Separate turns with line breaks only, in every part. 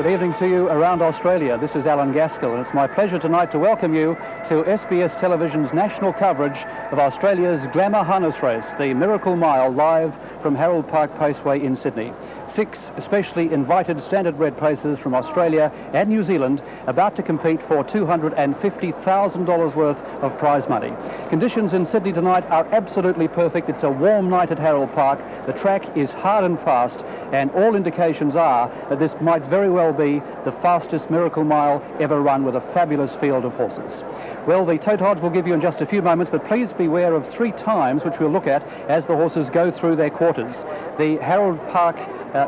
Good evening to you around Australia. This is Allan Gaskell, and it's my pleasure tonight to welcome you to SBS Television's national coverage of Australia's glamour harness race, the Miracle Mile, live from Harold Park Paceway in Sydney. 6 especially invited standardbred racers from Australia and New Zealand about to compete for $250,000 worth of prize money. Conditions in Sydney tonight are absolutely perfect. It's a warm night at Harold Park. The track is hard and fast, and all indications are that this might very well be the fastest Miracle Mile ever run, with a fabulous field of horses. Well, the tote odds we'll give you in just a few moments, but please beware of 3 times, which we'll look at as the horses go through their quarters. The Harold Park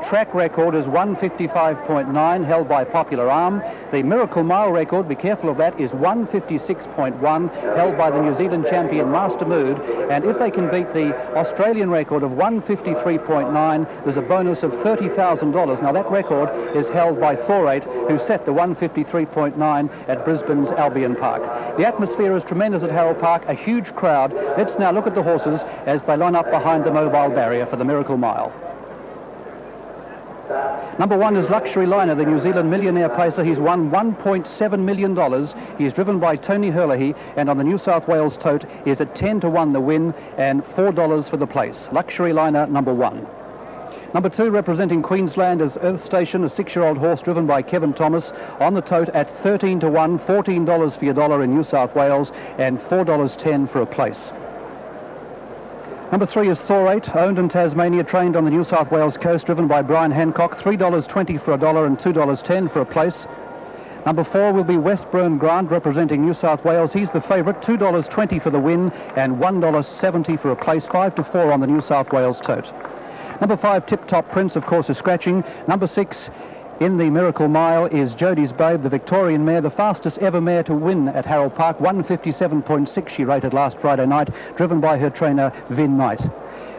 track record is 155.9, held by Popular Arm. The Miracle Mile record, be careful of that, is 156.1, held by the New Zealand champion Master Mood. And if they can beat the Australian record of 153.9, there's a bonus of $30,000. Now, that record is held by Thorate, who set the 153.9 at Brisbane's Albion Park. The atmosphere is tremendous at Harold Park, a huge crowd. Let's now look at the horses as they line up behind the mobile barrier for the Miracle Mile. Number 1 is Luxury Liner, the New Zealand millionaire pacer. He's won $1.7 million. He's driven by Tony Herlihy, and on the New South Wales tote is at 10-1 the win and $4 for the place. Luxury Liner, number 1. Number 2, representing Queensland, is Earth Station, a 6-year-old horse driven by Kevin Thomas, on the tote at 13-1, $14 for your dollar in New South Wales and $4.10 for a place. Number 3 is Thorate, owned in Tasmania, trained on the New South Wales coast, driven by Brian Hancock, $3.20 for a dollar and $2.10 for a place. Number 4 will be Westburn Grant, representing New South Wales. He's the favourite, $2.20 for the win and $1.70 for a place, 5-4 on the New South Wales tote. Number 5, Tip Top Prince, of course, is scratching. Number 6 in the Miracle Mile is Jody's Babe, the Victorian mare, the fastest ever mare to win at Harold Park. 157.6 she rated last Friday night, driven by her trainer Vin Knight.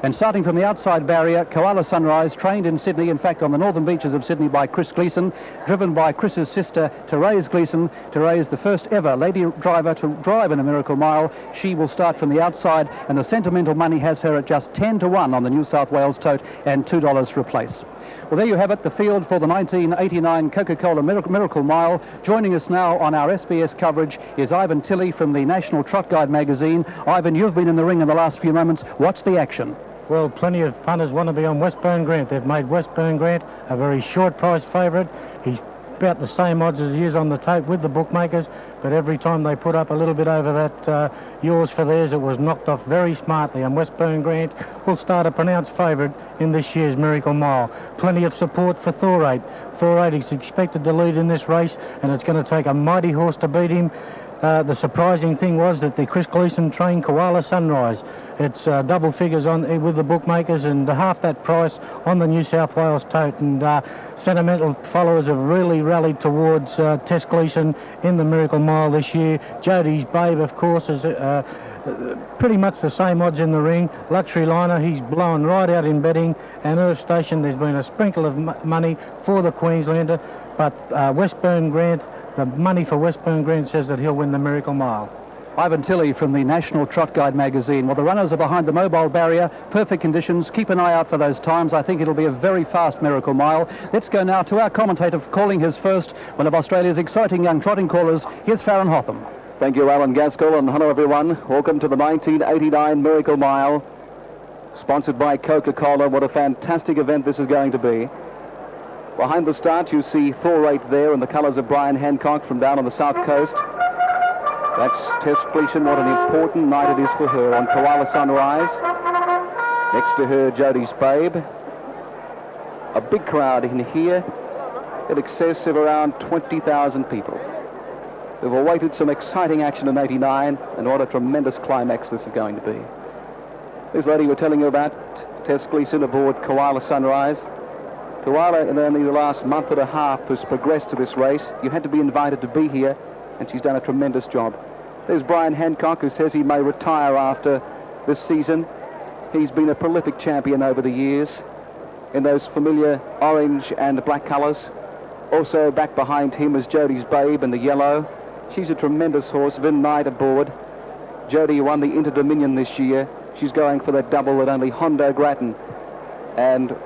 And starting from the outside barrier, KOALA Sunrise, trained in Sydney, in fact on the northern beaches of Sydney, by Chris Gleeson, driven by Chris's sister Therese Gleeson. Therese, the first ever lady driver to drive in a Miracle Mile. She will start from the outside, and the sentimental money has her at just 10-1 on the New South Wales tote and $2 for a place. Well, there you have it, the field for the 1989 Coca-Cola Miracle Mile. Joining us now on our SBS coverage is Ivan Tilley from the National Trot Guide magazine. Ivan, you've been in the ring in the last few moments. What's the action?
Well, plenty of punters want to be on Westburn Grant. They've made Westburn Grant a very short price favourite. He's about the same odds as he is on the tape with the bookmakers, but every time they put up a little bit over that yours for theirs, it was knocked off very smartly, and Westburn Grant will start a pronounced favourite in this year's Miracle Mile. Plenty of support for Thorate. Thorate is expected to lead in this race, and it's going to take a mighty horse to beat him. The surprising thing was that the Chris Gleeson trained KOALA Sunrise. It's double figures on with the bookmakers and half that price on the New South Wales tote. And sentimental followers have really rallied towards Tess Gleeson in the Miracle Mile this year. Jody's Babe, of course, is pretty much the same odds in the ring. Luxury Liner, he's blown right out in betting. And Earth Station, there's been a sprinkle of money for the Queenslander. But Westburn Grant, the money for Westburn Grant says that he'll win the Miracle Mile.
Ivan Tilley from the National Trot Guide magazine. Well, the runners are behind the mobile barrier. Perfect conditions. Keep an eye out for those times. I think it'll be a very fast Miracle Mile. Let's go now to our commentator calling his first, one of Australia's exciting young trotting callers. Here's Farren Hotham.
Thank you, Allan Gaskell, and hello everyone. Welcome to the 1989 Miracle Mile, sponsored by Coca-Cola. What a fantastic event this is going to be. Behind the start, you see Thorate there in the colours of Brian Hancock from down on the south coast. That's Tess Gleeson. What an important night it is for her on KOALA Sunrise. Next to her, Jody's Babe. A big crowd in here, in excess of around 20,000 people. They've awaited some exciting action in 89, and what a tremendous climax this is going to be. This lady we're telling you about, Tess Gleeson, aboard KOALA Sunrise. KOALA, in only the last month and a half, has progressed to this race. You had to be invited to be here, and she's done a tremendous job. There's Brian Hancock, who says he may retire after this season. He's been a prolific champion over the years in those familiar orange and black colours. Also back behind him is Jody's Babe in the yellow. She's a tremendous horse. Vin Knight aboard. Jody won the Inter-Dominion this year. She's going for that double that only Hondo Grattan and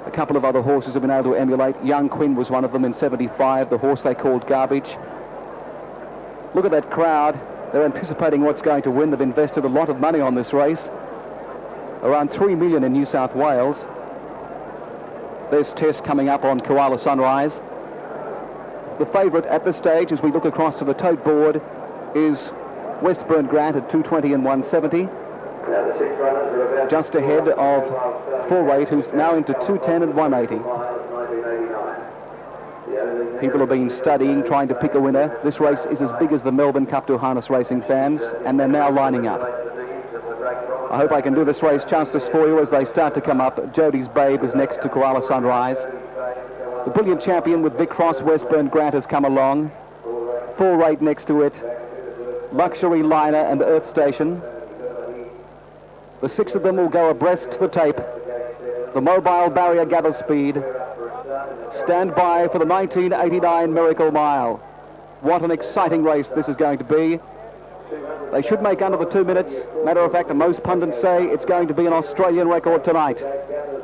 A couple of other horses have been able to emulate. Young Quinn was one of them in 75, the horse they called Garbage. Look at that crowd. They're anticipating what's going to win. They've invested a lot of money on this race. Around 3 million in New South Wales. There's Tess coming up on KOALA Sunrise. The favourite at this stage, as we look across to the tote board, is Westburn Grant at 220 and 170. Just ahead of 4-8, who's now into 210 and 180. People have been studying, trying to pick a winner. This race is as big as the Melbourne Cup to harness racing fans, and they're now lining up. I hope I can do this race justice for you as they start to come up. Jody's Babe is next to KOALA Sunrise. The brilliant champion with Vic Frost, Westburn Grant, has come along. 4-8 next to it. Luxury Liner and Earth Station. The 6 of them will go abreast to the tape. The mobile barrier gathers speed. Stand by for the 1989 Miracle Mile. What an exciting race this is going to be. They should make under the 2 minutes. Matter of fact, most pundits say it's going to be an Australian record tonight.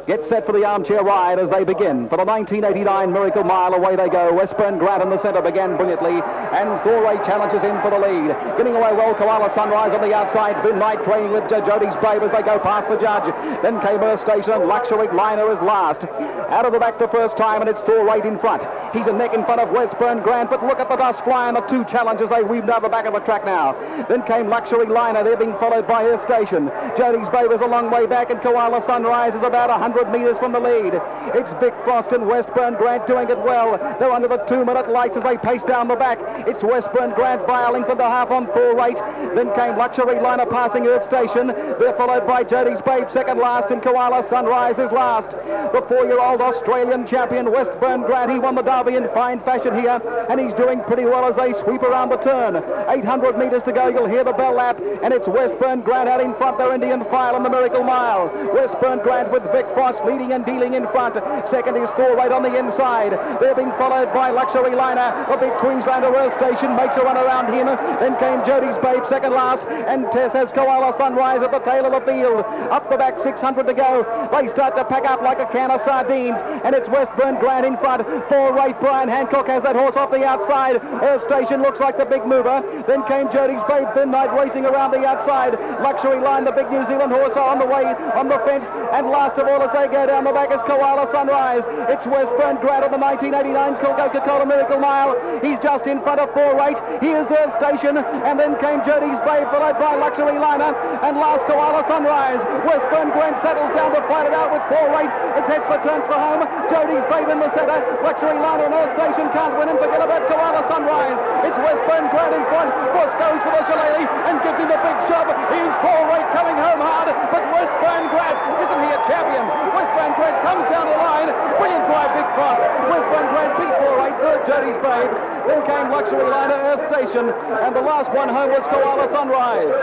Get set for the armchair ride as they begin. For the 1989 Miracle Mile, away they go. Westburn Grant in the centre began brilliantly, and 4-8 challenges in for the lead. Getting away well, KOALA Sunrise on the outside. Vin Knight training with Jody's Babe as they go past the judge. Then came Earth Station, and Luxury Liner is last. Out of the back the first time, and it's 4-8 in front. He's a neck in front of Westburn Grant, but look at the dust flying. The 2 challenges, they weaved out the back of the track now. Then came Luxury Liner, they're being followed by Earth Station. Jody's Babe is a long way back, and KOALA Sunrise is about 100 metres from the lead. It's Vic Frost and Westburn Grant doing it well. They're under the 2-minute lights as they pace down the back. It's Westburn Grant by a length and a half on 4-8. Then came Luxury Liner passing Earth Station. They're followed by Jody's Babe second last, and KOALA Sunrise is last. The 4-year-old Australian champion Westburn Grant, he won the Derby in fine fashion here, and he's doing pretty well as they sweep around the turn. 800 metres to go, you'll hear the bell lap, and it's Westburn Grant out in front, their Indian file in the Miracle Mile. Westburn Grant with Vic Frost leading and dealing in front. Second is 4-8 on the inside. They're being followed by Luxury Liner. The big Queenslander Earth Station makes a run around him. Then came Jody's Babe second last, and Tess has KOALA Sunrise at the tail of the field. Up the back, 600 to go. They start to pack up like a can of sardines, and it's Westburn Grant in front. 4-8, Brian Hancock has that horse off the outside. Earth Station looks like the big mover. Then came Jody's Babe, Thin Knight racing around the outside. Luxury Line, the big New Zealand horse, on the way on the fence, and last of all as they go down the back is KOALA Sunrise. It's Westburn Grant on the 1989 Coca-Cola Miracle Mile. He's just in front of 4-8. Here's Earth Station, and then came Jody's Babe, followed by Luxury Liner, and last KOALA Sunrise. Westburn Grant settles down to fight it out with 4-8. It's heads for turns for home. Jody's Babe in the centre. Luxury Liner and Earth Station can't win, and forget about KOALA Sunrise. It's Westburn Grant in front. Frost goes for the shillelagh and gives him the big shove. Here's 4-8 coming home hard, but Westburn Grant, isn't he a champion? Westburn Grant comes down the line. Brilliant drive, Vic Frost. Westburn Grant beat 4-8, third Jody's Babe. Then came Luxury Liner, Earth Station, and the last one home was KOALA Sunrise.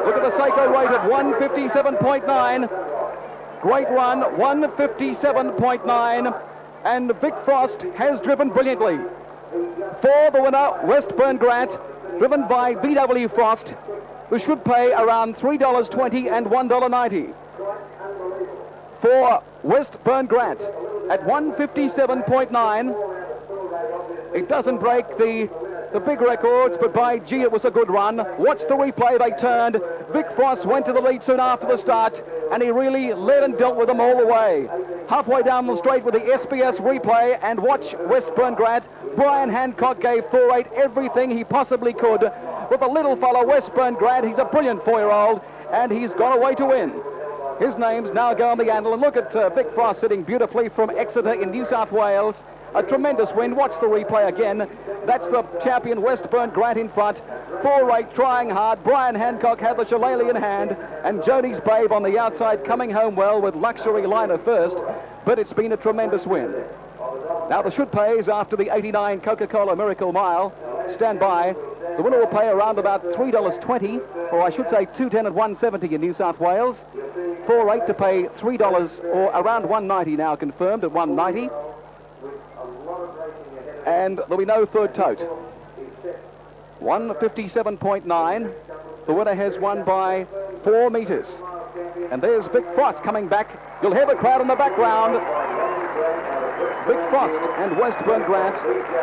Look at the Seiko rate of 157.9. Great run, 157.9. And Vic Frost has driven brilliantly. For the winner, Westburn Grant, driven by B.W. Frost, who should pay around $3.20 and $1.90. For Westburn Grant at 157.9. It doesn't break the big records, but by gee, it was a good run. Watch the replay, they turned. Vic Frost went to the lead soon after the start, and he really led and dealt with them all the way. Halfway down the straight with the SBS replay, and watch Westburn Grant. Brian Hancock gave 4-8 everything he possibly could. With a little fellow, Westburn Grant, he's a brilliant 4-year-old, and he's gone away to win. His name's now go on the handle, and look at Vic Frost sitting beautifully from Exeter in New South Wales. A tremendous win. Watch the replay again. That's the champion Westburn Grant in front. 4-8 trying hard. Brian Hancock had the shillelagh in hand, and Jody's Babe on the outside coming home well with Luxury Liner first, but it's been a tremendous win. Now the should pays after the 89 Coca-Cola Miracle Mile. Stand by. The winner will pay around about $3.20, or I should say $2.10 and $1.70 in New South Wales. 4-8 to pay $3 or around $1.90 now confirmed at $1.90. And there'll be no third tote. 157.9. The winner has won by 4 metres. And there's Vic Frost coming back. You'll hear the crowd in the background. Vic Frost and Westburn Grant,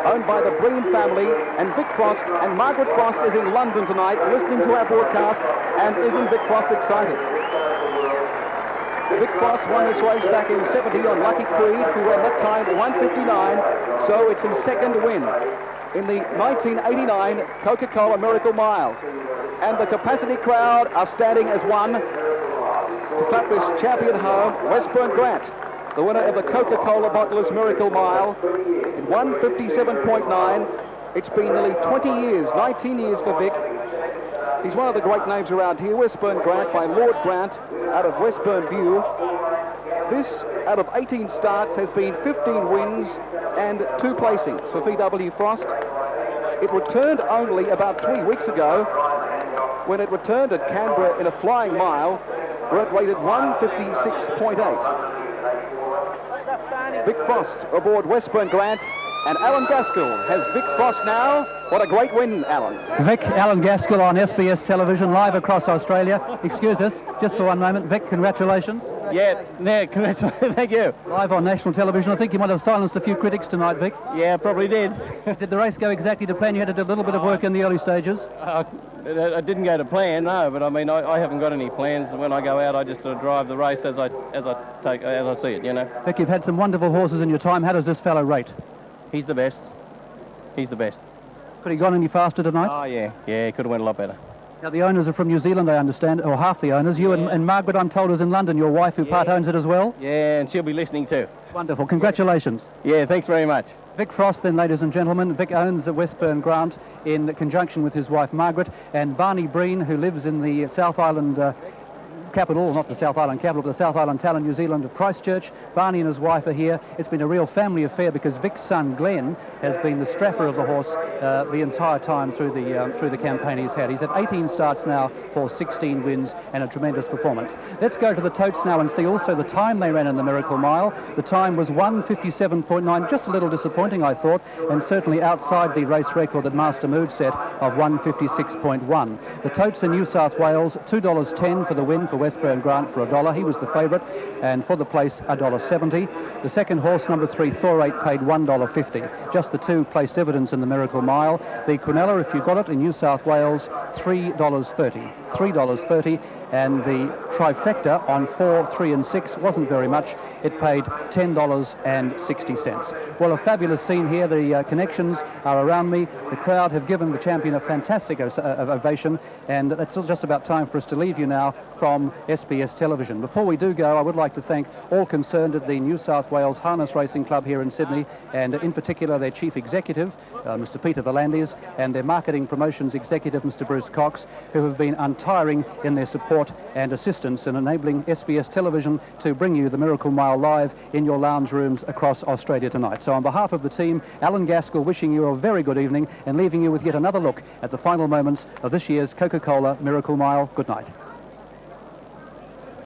owned by the Breen family, and Vic Frost and Margaret Frost is in London tonight listening to our broadcast. And isn't Vic Frost excited? Vic Frost won this race back in 70 on Lucky Creed, who ran that time 1:59, so it's his second win in the 1989 Coca-Cola Miracle Mile. And the capacity crowd are standing as one to clap this champion home, Westburn Grant, the winner of the Coca-Cola Bottlers Miracle Mile in 1:57.9. It's been nearly 20 years, 19 years for Vic. He's one of the great names around here. Westburn Grant by Lord Grant out of Westburn View. This, out of 18 starts, has been 15 wins and 2 placings for VW Frost. It returned only about 3 weeks ago when it returned at Canberra in a flying mile where it rated 1:56.8. Vic Frost aboard Westburn Grant, and Allan Gaskell has Vic Frost now. What a great win, Allan.
Vic, Allan Gaskell on SBS television, live across Australia. Excuse us, just for one moment. Vic, congratulations.
Yeah, congratulations. Thank you.
Live on national television. I think you might have silenced a few critics tonight, Vic.
Yeah, probably did.
Did the race go exactly to plan? You had to do a little bit of work in the early stages?
It didn't go to plan, no, but I mean, I haven't got any plans. When I go out, I just sort of drive the race as I see it, you know.
Vic, you've had some wonderful horses in your time. How does this fellow rate?
He's the best. He's the best.
Could he gone any faster tonight?
Oh, yeah. Yeah, he could have went a lot better.
Now, the owners are from New Zealand, I understand, or half the owners. You and Margaret, I'm told, is in London, your wife, who part owns it as well?
Yeah, and she'll be listening too.
Wonderful. Congratulations.
Yeah, thanks very much.
Vic Frost, then, ladies and gentlemen. Vic owns Westburn Grant in conjunction with his wife, Margaret, and Barney Breen, who lives in the South Island capital, not the South Island capital, but the South Island town in New Zealand of Christchurch. Barney and his wife are here. It's been a real family affair because Vic's son Glenn has been the strapper of the horse the entire time through the campaign he's had. He's had 18 starts now for 16 wins and a tremendous performance. Let's go to the totes now and see also the time they ran in the Miracle Mile. The time was 1:57.9, just a little disappointing, I thought, and certainly outside the race record that Master Mood set of 1:56.1. The totes in New South Wales, $2.10 for the win for Westburn Grant for $1. He was the favourite, and for the place $1.70. The second horse, number 3, Thorate, paid $1.50. Just the 2 placed evidence in the Miracle Mile. The Quinella, if you got it, in New South Wales, $3.30. $3.30, and the trifecta on 4, 3 and 6 wasn't very much. It paid $10.60. Well, a fabulous scene here. The connections are around me. The crowd have given the champion a fantastic ovation, and it's just about time for us to leave you now from SBS television. Before we do go, I would like to thank all concerned at the New South Wales Harness Racing Club here in Sydney, and in particular their chief executive, Mr. Peter V'landys, and their marketing promotions executive, Mr. Bruce Cox, who have been untiring in their support and assistance in enabling SBS television to bring you the Miracle Mile live in your lounge rooms across Australia tonight. So on behalf of the team, Allan Gaskell wishing you a very good evening and leaving you with yet another look at the final moments of this year's Coca-Cola Miracle Mile. Good night.